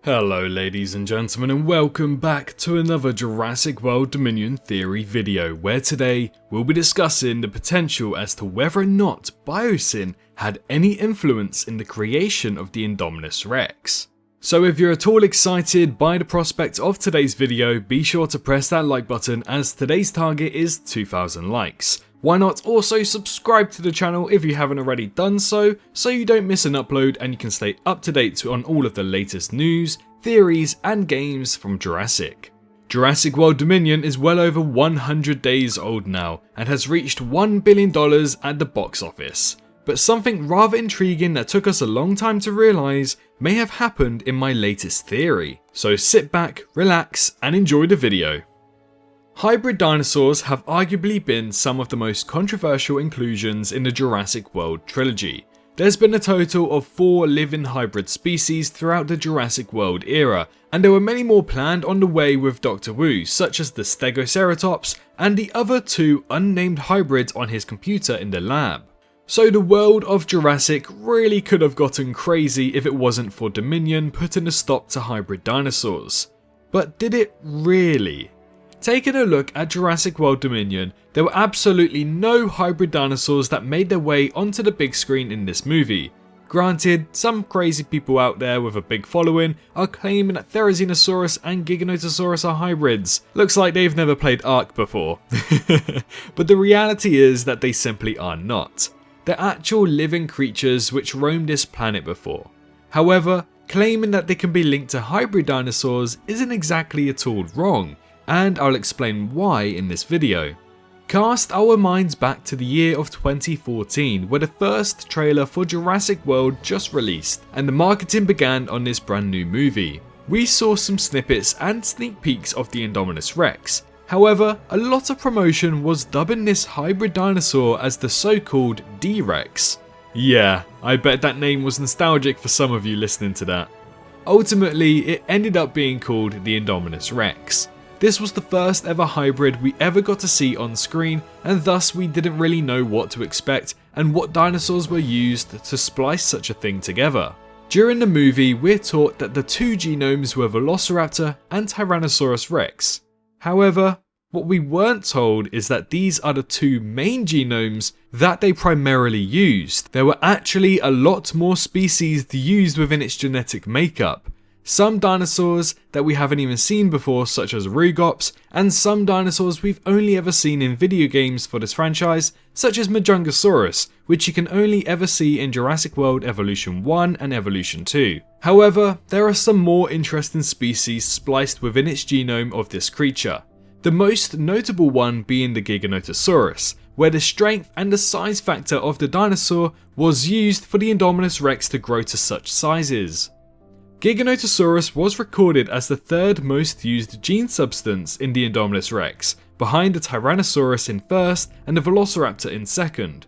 Hello ladies and gentlemen, and welcome back to another Jurassic World Dominion theory video, where today we'll be discussing the potential as to whether or not BioSyn had any influence in the creation of the Indominus Rex. So if you're at all excited by the prospect of today's video, be sure to press that like button as today's target is 2,000 likes. Why not also subscribe to the channel if you haven't already done so you don't miss an upload and you can stay up to date on all of the latest news, theories and games from Jurassic. Jurassic World Dominion is well over 100 days old now and has reached $1 billion at the box office. But something rather intriguing that took us a long time to realise may have happened in my latest theory. So sit back, relax and enjoy the video. Hybrid dinosaurs have arguably been some of the most controversial inclusions in the Jurassic World trilogy. There's been a total of 4 living hybrid species throughout the Jurassic World era, and there were many more planned on the way with Dr. Wu, such as the Stegoceratops and the other 2 unnamed hybrids on his computer in the lab. So the world of Jurassic really could have gotten crazy if it wasn't for Dominion putting a stop to hybrid dinosaurs. But did it really? Taking a look at Jurassic World Dominion, there were absolutely no hybrid dinosaurs that made their way onto the big screen in this movie. Granted, some crazy people out there with a big following are claiming that Therizinosaurus and Giganotosaurus are hybrids. Looks like they've never played Ark before. But the reality is that they simply are not. They're actual living creatures which roamed this planet before. However, claiming that they can be linked to hybrid dinosaurs isn't exactly at all wrong, and I'll explain why in this video. Cast our minds back to the year of 2014, where the first trailer for Jurassic World just released, and the marketing began on this brand new movie. We saw some snippets and sneak peeks of the Indominus Rex. However, a lot of promotion was dubbing this hybrid dinosaur as the so-called D-Rex. Yeah, I bet that name was nostalgic for some of you listening to that. Ultimately, it ended up being called the Indominus Rex. This was the first ever hybrid we ever got to see on screen, and thus we didn't really know what to expect and what dinosaurs were used to splice such a thing together. During the movie, we're taught that the 2 genomes were Velociraptor and Tyrannosaurus Rex. However, what we weren't told is that these are the 2 main genomes that they primarily used. There were actually a lot more species used within its genetic makeup. Some dinosaurs that we haven't even seen before, such as Rugops, and some dinosaurs we've only ever seen in video games for this franchise, such as Majungasaurus, which you can only ever see in Jurassic World Evolution 1 and Evolution 2. However, there are some more interesting species spliced within its genome of this creature. The most notable one being the Giganotosaurus, where the strength and the size factor of the dinosaur was used for the Indominus Rex to grow to such sizes. Giganotosaurus was recorded as the 3rd most used gene substance in the Indominus Rex, behind the Tyrannosaurus in 1st and the Velociraptor in 2nd.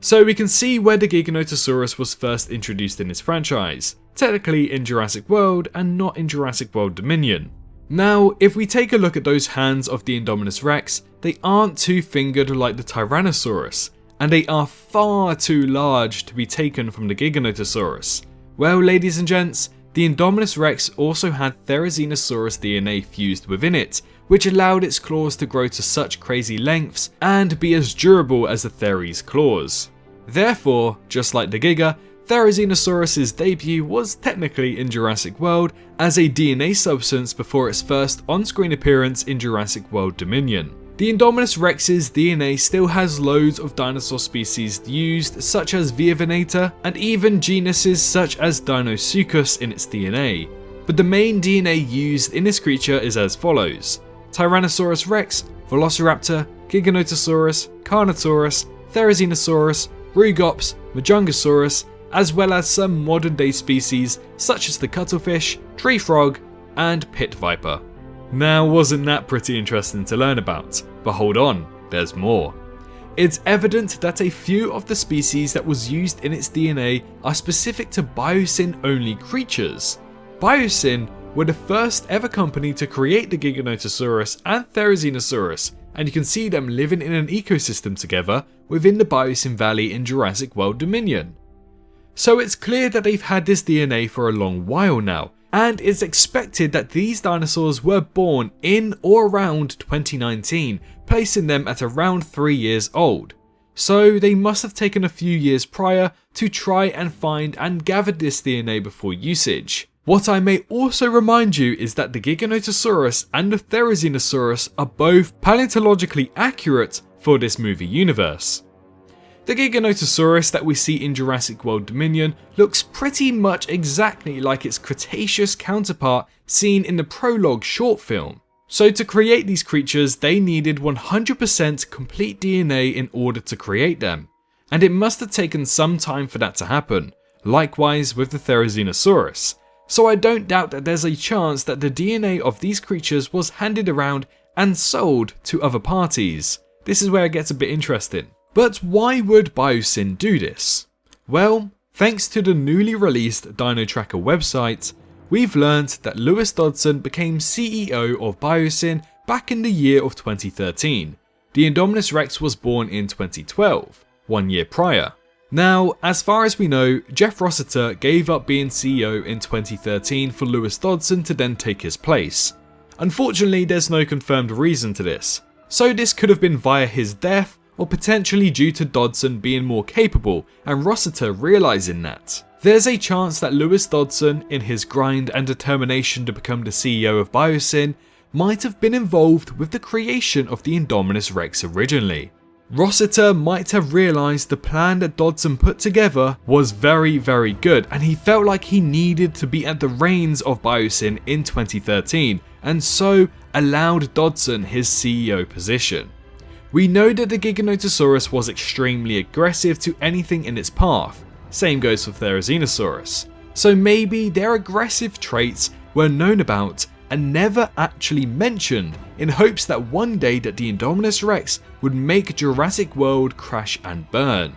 So we can see where the Giganotosaurus was first introduced in this franchise, technically in Jurassic World and not in Jurassic World Dominion. Now, if we take a look at those hands of the Indominus Rex, they aren't 2-fingered like the Tyrannosaurus, and they are far too large to be taken from the Giganotosaurus. Well, ladies and gents, the Indominus Rex also had Therizinosaurus DNA fused within it, which allowed its claws to grow to such crazy lengths and be as durable as the Theris' claws. Therefore, just like the Giga, Therizinosaurus' debut was technically in Jurassic World as a DNA substance before its first on-screen appearance in Jurassic World Dominion. The Indominus Rex's DNA still has loads of dinosaur species used, such as Viavenator, and even genuses such as Deinosuchus in its DNA. But the main DNA used in this creature is as follows: Tyrannosaurus Rex, Velociraptor, Giganotosaurus, Carnotaurus, Therizinosaurus, Rugops, Majungasaurus, as well as some modern day species such as the cuttlefish, tree frog, and pit viper. Now, wasn't that pretty interesting to learn about? But hold on, there's more. It's evident that a few of the species that was used in its DNA are specific to BioSyn only creatures. BioSyn were the first ever company to create the Giganotosaurus and Therizinosaurus, and you can see them living in an ecosystem together within the BioSyn Valley in Jurassic World Dominion. So it's clear that they've had this DNA for a long while now, and it's expected that these dinosaurs were born in or around 2019, placing them at around 3 years old. So they must have taken a few years prior to try and find and gather this DNA before usage. What I may also remind you is that the Giganotosaurus and the Therizinosaurus are both paleontologically accurate for this movie universe. The Giganotosaurus that we see in Jurassic World Dominion looks pretty much exactly like its Cretaceous counterpart seen in the prologue short film. So to create these creatures, they needed 100% complete DNA in order to create them, and it must have taken some time for that to happen, likewise with the Therizinosaurus. So I don't doubt that there's a chance that the DNA of these creatures was handed around and sold to other parties. This is where it gets a bit interesting. But why would BioSyn do this? Well, thanks to the newly released Dino Tracker website, we've learnt that Lewis Dodson became CEO of BioSyn back in the year of 2013. The Indominus Rex was born in 2012, 1 year prior. Now, as far as we know, Jeff Rossiter gave up being CEO in 2013 for Lewis Dodson to then take his place. Unfortunately, there's no confirmed reason to this, so this could have been via his death or potentially due to Dodson being more capable and Rossiter realising that. There's a chance that Lewis Dodson, in his grind and determination to become the CEO of BioSyn, might have been involved with the creation of the Indominus Rex originally. Rossiter might have realised the plan that Dodson put together was very good, and he felt like he needed to be at the reins of BioSyn in 2013, and so allowed Dodson his CEO position. We know that the Giganotosaurus was extremely aggressive to anything in its path, same goes for Therizinosaurus, so maybe their aggressive traits were known about and never actually mentioned in hopes that one day that the Indominus Rex would make Jurassic World crash and burn.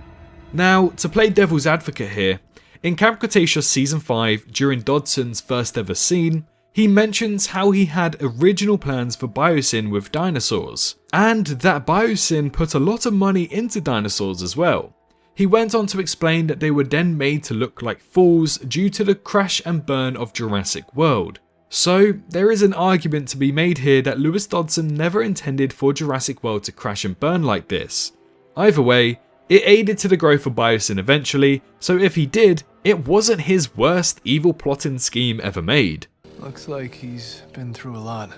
Now, to play devil's advocate here, in Camp Cretaceous Season 5 during Dodson's first ever scene, he mentions how he had original plans for BioSyn with dinosaurs, and that BioSyn put a lot of money into dinosaurs as well. He went on to explain that they were then made to look like fools due to the crash and burn of Jurassic World. So there is an argument to be made here that Lewis Dodson never intended for Jurassic World to crash and burn like this. Either way, it aided to the growth of BioSyn eventually, so if he did, it wasn't his worst evil plotting scheme ever made. Looks like he's been through a lot.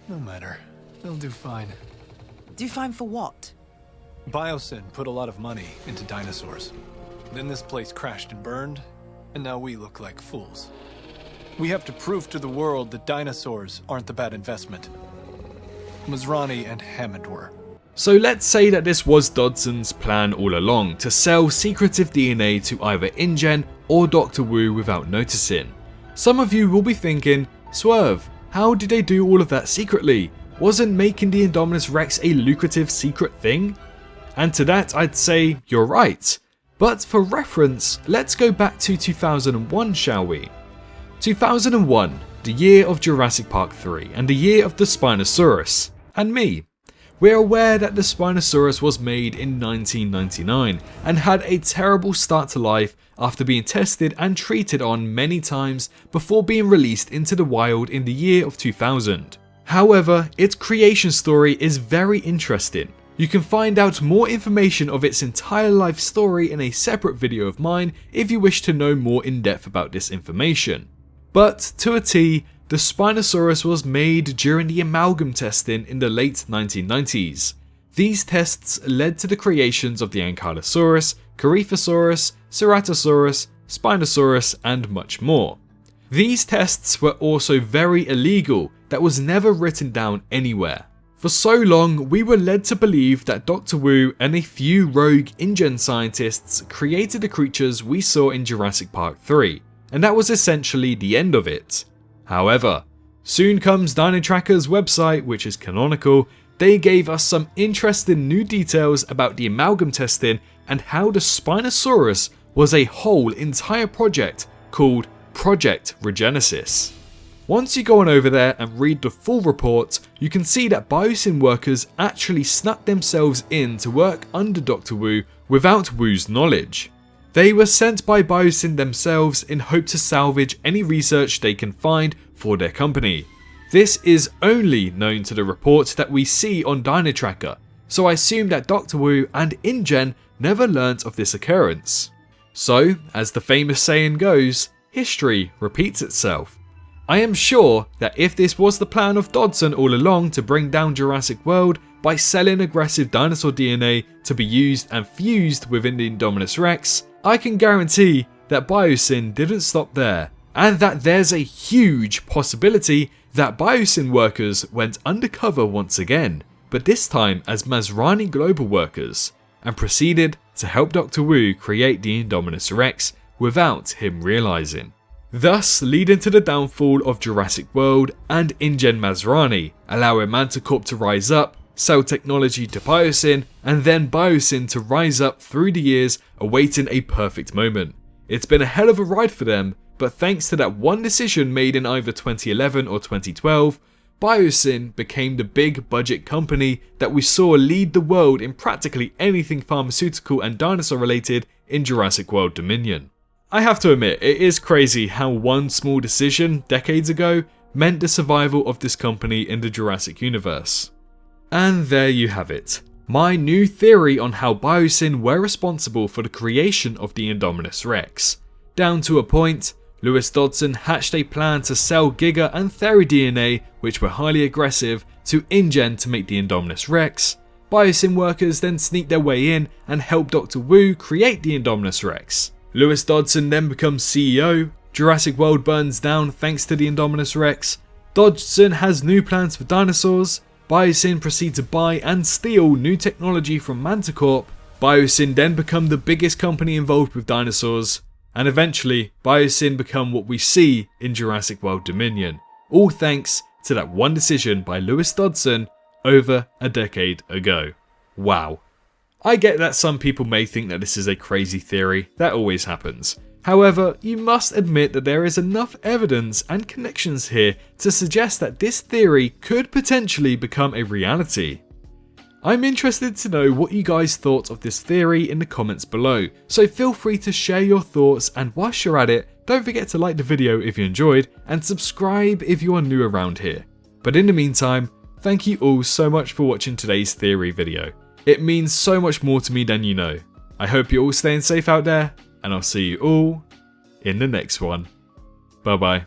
No matter, he'll do fine. Do fine for what? BioSyn put a lot of money into dinosaurs. Then this place crashed and burned, and now we look like fools. We have to prove to the world that dinosaurs aren't the bad investment. Masrani and Hammond were. So let's say that this was Dodson's plan all along, to sell secretive DNA to either InGen or Dr. Wu without noticing. Some of you will be thinking, Swerve, how did they do all of that secretly? Wasn't making the Indominus Rex a lucrative secret thing? And to that I'd say, you're right. But for reference, let's go back to 2001, shall we? 2001, the year of Jurassic Park 3 and the year of the Spinosaurus, and me. We're aware that the Spinosaurus was made in 1999 and had a terrible start to life after being tested and treated on many times before being released into the wild in the year of 2000. However, its creation story is very interesting. You can find out more information of its entire life story in a separate video of mine if you wish to know more in depth about this information. But to a T, the Spinosaurus was made during the amalgam testing in the late 1990s. These tests led to the creations of the Ankylosaurus, Coryphosaurus, Ceratosaurus, Spinosaurus, and much more. These tests were also very illegal, that was never written down anywhere. For so long, we were led to believe that Dr. Wu and a few rogue InGen scientists created the creatures we saw in Jurassic Park 3. And that was essentially the end of it. However, soon comes Dino Tracker's website, which is canonical. They gave us some interesting new details about the amalgam testing and how the Spinosaurus was a whole entire project called Project Regenesis. Once you go on over there and read the full report, you can see that BioSyn workers actually snuck themselves in to work under Dr. Wu without Wu's knowledge. They were sent by BioSyn themselves in hope to salvage any research they can find for their company. This is only known to the report that we see on Dino Tracker, so I assume that Dr. Wu and InGen never learnt of this occurrence. So, as the famous saying goes, history repeats itself. I am sure that if this was the plan of Dodson all along to bring down Jurassic World by selling aggressive dinosaur DNA to be used and fused within the Indominus Rex, I can guarantee that BioSyn didn't stop there, and that there's a huge possibility that BioSyn workers went undercover once again, but this time as Masrani global workers, and proceeded to help Dr. Wu create the Indominus Rex without him realising. Thus leading to the downfall of Jurassic World and InGen Masrani, allowing Manticorp to rise up, sell technology to BioSyn, and then BioSyn to rise up through the years, awaiting a perfect moment. It's been a hell of a ride for them, but thanks to that one decision made in either 2011 or 2012, BioSyn became the big budget company that we saw lead the world in practically anything pharmaceutical and dinosaur related in Jurassic World Dominion. I have to admit, it is crazy how one small decision decades ago meant the survival of this company in the Jurassic universe. And there you have it. My new theory on how BioSyn were responsible for the creation of the Indominus Rex. Down to a point, Lewis Dodson hatched a plan to sell Giga and Theri DNA, which were highly aggressive, to InGen to make the Indominus Rex. BioSyn workers then sneak their way in and help Dr. Wu create the Indominus Rex. Lewis Dodson then becomes CEO, Jurassic World burns down thanks to the Indominus Rex, Dodson has new plans for dinosaurs, BioSyn proceed to buy and steal new technology from Manticorp, BioSyn then become the biggest company involved with dinosaurs, and eventually BioSyn become what we see in Jurassic World Dominion, all thanks to that one decision by Lewis Dodson over a decade ago. Wow. I get that some people may think that this is a crazy theory, that always happens. However, you must admit that there is enough evidence and connections here to suggest that this theory could potentially become a reality. I'm interested to know what you guys thought of this theory in the comments below, so feel free to share your thoughts, and whilst you're at it, don't forget to like the video if you enjoyed and subscribe if you are new around here. But in the meantime, thank you all so much for watching today's theory video. It means so much more to me than you know. I hope you're all staying safe out there, and I'll see you all in the next one. Bye bye.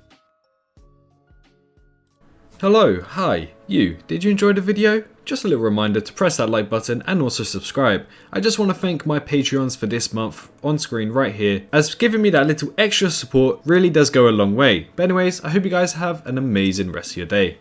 Hello, hi, you. Did you enjoy the video? Just a little reminder to press that like button and also subscribe. I just want to thank my Patreons for this month on screen right here, as giving me that little extra support really does go a long way. But anyways, I hope you guys have an amazing rest of your day.